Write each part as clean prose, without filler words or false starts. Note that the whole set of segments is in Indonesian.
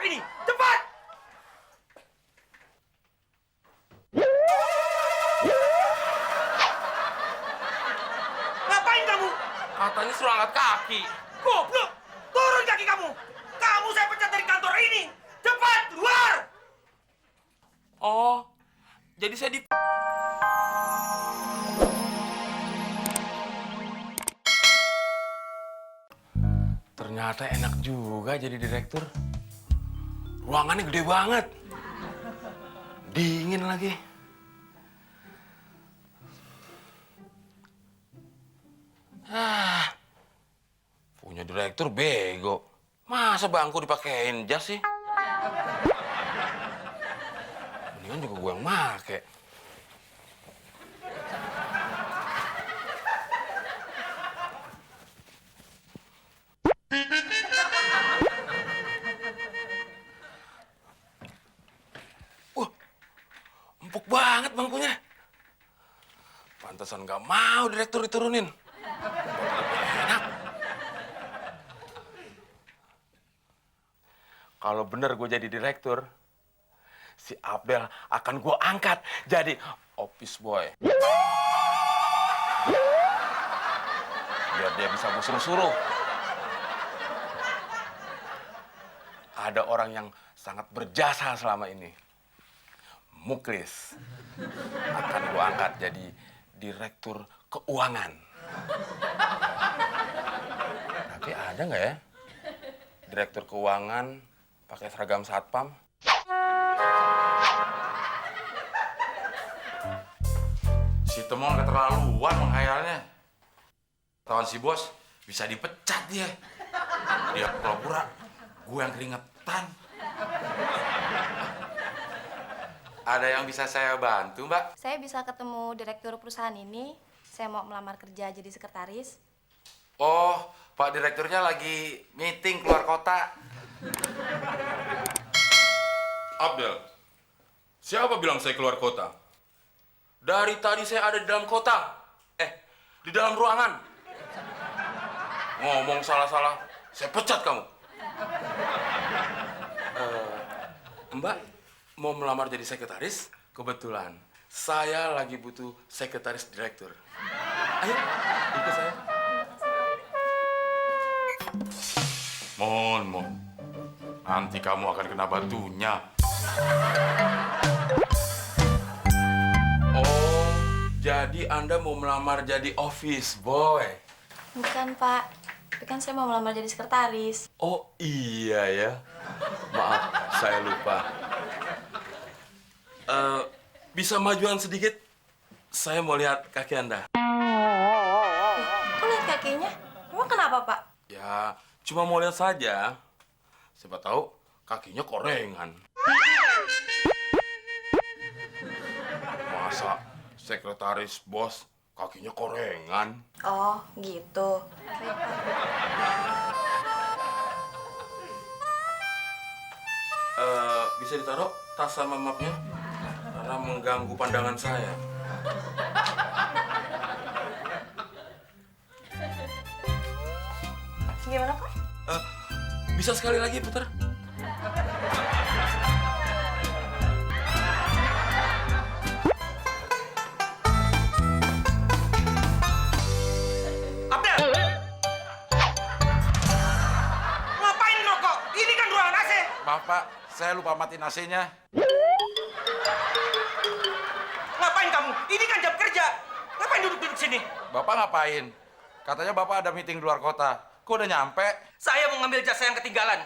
ini! Cepat! Ngapain kamu? Katanya suruh angkat kaki. Goblok! Turun kaki kamu! Kamu saya pecat dari kantor ini! Cepat, keluar! Oh, jadi saya di... Ternyata enak juga jadi direktur. Ruangannya gede banget. Dingin lagi. Punya direktur bego. Masa bangku dipakein jas sih? Mendingan juga gue yang make. Wah, empuk banget bangkunya. Pantesan gak mau direktur diturunin. Enak. Kalau bener gue jadi direktur, si Abdel akan gue angkat jadi office boy. Biar dia bisa gue suruh-suruh. Ada orang yang sangat berjasa selama ini. Muklis. Akan gue angkat jadi direktur keuangan. Tapi ada nggak ya? Direktur keuangan pakai seragam satpam. Si Temon keterlaluan menghayalnya. Tawan si bos bisa dipecat dia. Dia pura-pura gue yang keringetan. Ada yang bisa saya bantu, Mbak? Saya bisa ketemu direktur perusahaan ini. Saya mau melamar kerja jadi sekretaris. Oh, Pak Direkturnya lagi meeting keluar kota. Abdel, siapa bilang saya keluar kota? Dari tadi saya ada di dalam kota. Di dalam ruangan. Ngomong salah-salah, saya pecat kamu. Mbak, mau melamar jadi sekretaris? Kebetulan, saya lagi butuh sekretaris direktur. Ayo, ikut saya. Mon. Nanti kamu akan kena batunya. Oh, jadi Anda mau melamar jadi office boy? Bukan, Pak. Tapi kan saya mau melamar jadi sekretaris. Oh iya ya, maaf saya lupa. Bisa majuan sedikit? Saya mau lihat kaki Anda. Kok lihat kakinya? Emang kenapa, Pak? Ya, cuma mau lihat saja. Siapa tahu kakinya korengan. Masa sekretaris bos kakinya korengan? Oh, gitu. Baik, Pak. Bisa ditaruh tas sama mapnya? Karena mengganggu pandangan saya. Gimana, Pak? Bisa sekali lagi putar? Abdel! Ngapain rokok? Ini kan ruangan AC. Maaf, Pak. Saya lupa matiin AC-nya. Ngapain kamu? Ini kan jam kerja. Ngapain duduk-duduk sini? Bapak ngapain? Katanya Bapak ada meeting di luar kota. Kok udah nyampe? Saya mau ngambil jasa yang ketinggalan.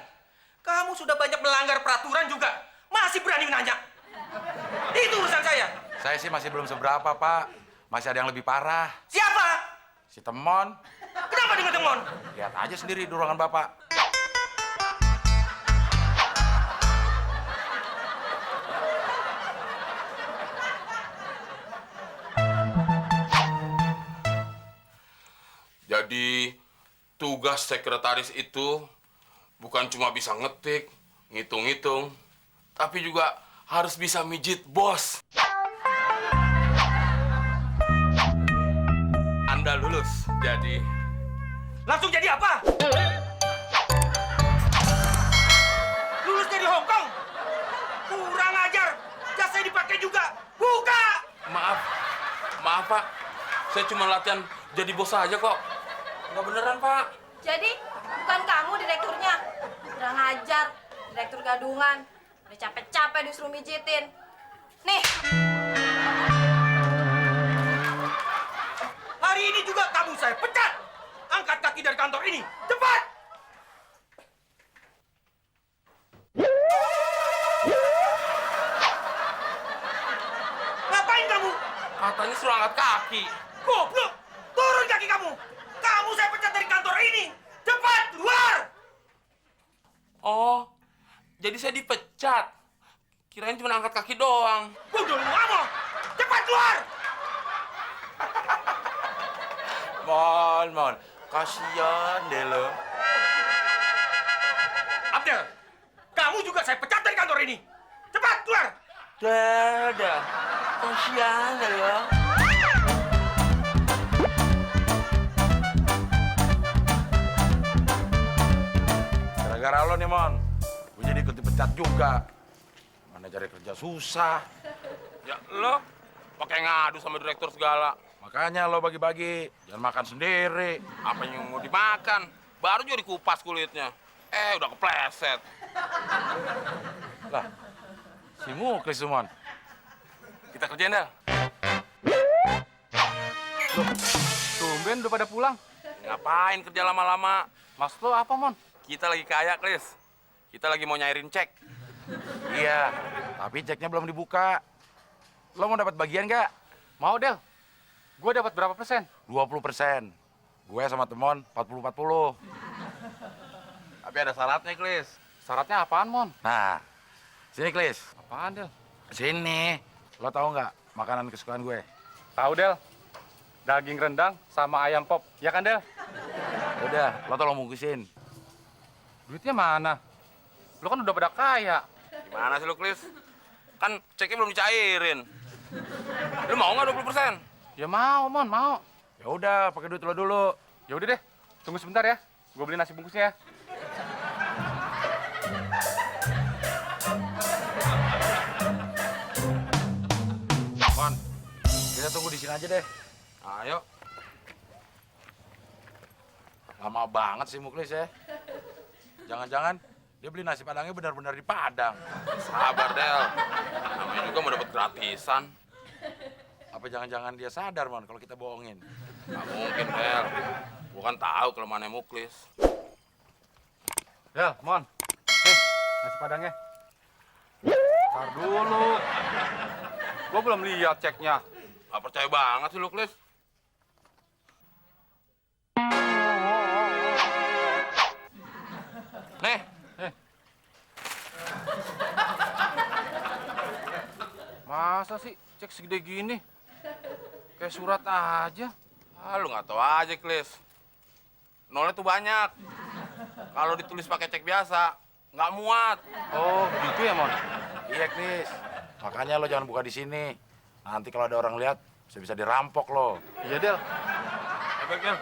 Kamu sudah banyak melanggar peraturan juga. Masih berani nanya. Itu urusan saya. Saya sih masih belum seberapa, Pak. Masih ada yang lebih parah. Siapa? Si Temon. Kenapa dengan Temon? Lihat aja sendiri di ruangan Bapak. Jadi tugas sekretaris itu bukan cuma bisa ngetik, ngitung-ngitung, tapi juga harus bisa mijit bos. Anda lulus, jadi Langsung jadi apa? Lulus dari Kurang ajar. Jas saya dipakai juga. Buka. Maaf Pak. Saya cuma latihan jadi bos aja kok. Nggak beneran Pak. Jadi, bukan kamu direkturnya. Kurang ajar, direktur gadungan. Udah capek-capek disuruh mijitin. Nih, Hari ini juga kamu saya pecat. Angkat kaki dari kantor ini. Cepat. Ngapain kamu? Katanya suruh angkat kaki. Goblok. Turun kaki kamu. Kamu saya pecat dari kantor ini. Cepat, keluar. Oh, jadi saya dipecat. Kirain cuma angkat kaki doang. Bodoh lu ngomong. Cepat keluar. Mon, kasihan deh lo. Abdel, kamu juga saya pecat dari kantor ini. Cepat keluar. Dah, kasihan deh lo. Gara-gara lo nih, Mon, gue jadi ikut dipecat juga. Mana cari kerja susah. Ya lo pakai ngadu sama direktur segala. Makanya lo bagi-bagi, jangan makan sendiri. Apa yang mau dimakan? Baru juga dikupas kulitnya. Udah kepleset. Lah, si Muklis tuh, Mon. Kita kerjain dah. Tumben udah pada pulang. Ngapain kerja lama-lama? Mas lo apa, Mon? Kita lagi kaya, Chris. Kita lagi mau nyairin cek. Iya, tapi ceknya belum dibuka. Lo mau dapat bagian nggak? Mau, Del. Gue dapat berapa persen? 20%. Gue sama temon 40-40. Tapi ada syaratnya, Chris. Syaratnya apaan, Mon? Nah, sini Klis. Apaan, Del? Sini. Lo tahu nggak makanan kesukaan gue? Tahu, Del. Daging rendang sama ayam pop. Ya kan, Del? Udah, lo tolong bungkusin. Duitnya mana? Lo kan udah pada kaya. Gimana sih lu, Chris? Kan ceknya belum dicairin. Lu mau nggak 20%? Ya mau, Mon, mau. Ya udah, pakai duit lo dulu. Ya udah deh. Tunggu sebentar ya. Gue beli nasi bungkusnya. Mon, kita tunggu di sini aja deh. Ayo. Lama banget sih Muklis ya. Jangan-jangan dia beli nasi padangnya benar-benar di Padang. Sabar, Del. Namanya juga mau dapat gratisan. Apa jangan-jangan dia sadar, Mon, kalau kita bohongin? Nggak mungkin, Del. Gua kan tahu kelemahannya Muklis. Del, Mon. Nasi padangnya. Ntar dulu. Gue belum lihat ceknya. Gak percaya banget sih lu, Chris. Nih, Masa sih cek segede gini? Kayak surat aja. lu nggak tahu aja, Chris. Nolnya tuh banyak. Kalau ditulis pakai cek biasa, nggak muat. Oh, gitu ya, Mon? Iya, Klis. Makanya lo jangan buka di sini. Nanti kalau ada orang lihat, bisa dirampok lo. Iya, Del. Baik, Del.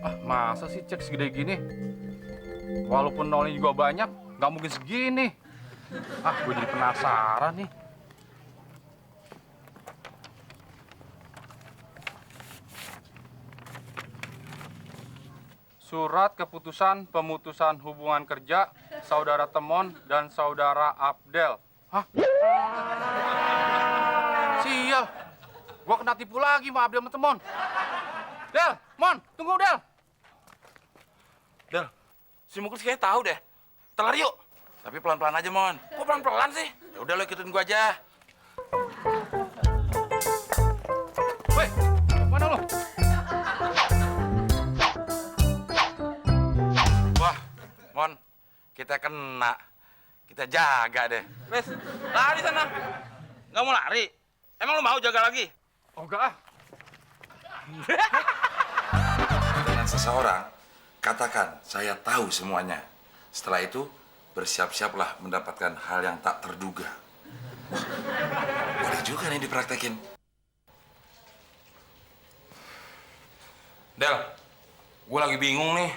Ah, masa sih cek segede gini? Walaupun nolnya juga banyak, nggak mungkin segini. Ah, gue jadi penasaran nih. Surat keputusan pemutusan hubungan kerja saudara Temon dan saudara Abdel. Hah? Sial. Gua kena tipu lagi sama Abdel sama Temon. Del, Mon, tunggu Del. Del, si Muklis kayaknya tahu deh. Telar yuk. Tapi pelan-pelan aja, Mon. Kok pelan-pelan sih? Ya udah lo ikutin gua aja. Woi, mana lo? Wah, Mon, kita kena. Kita jaga deh. Chris, lari sana. Nggak mau lari? Emang lu mau jaga lagi? Oh, enggak ah. Dengan seseorang, katakan, saya tahu semuanya. Setelah itu, bersiap-siaplah mendapatkan hal yang tak terduga. Wah, boleh juga nih dipraktekin. Del, gue lagi bingung nih.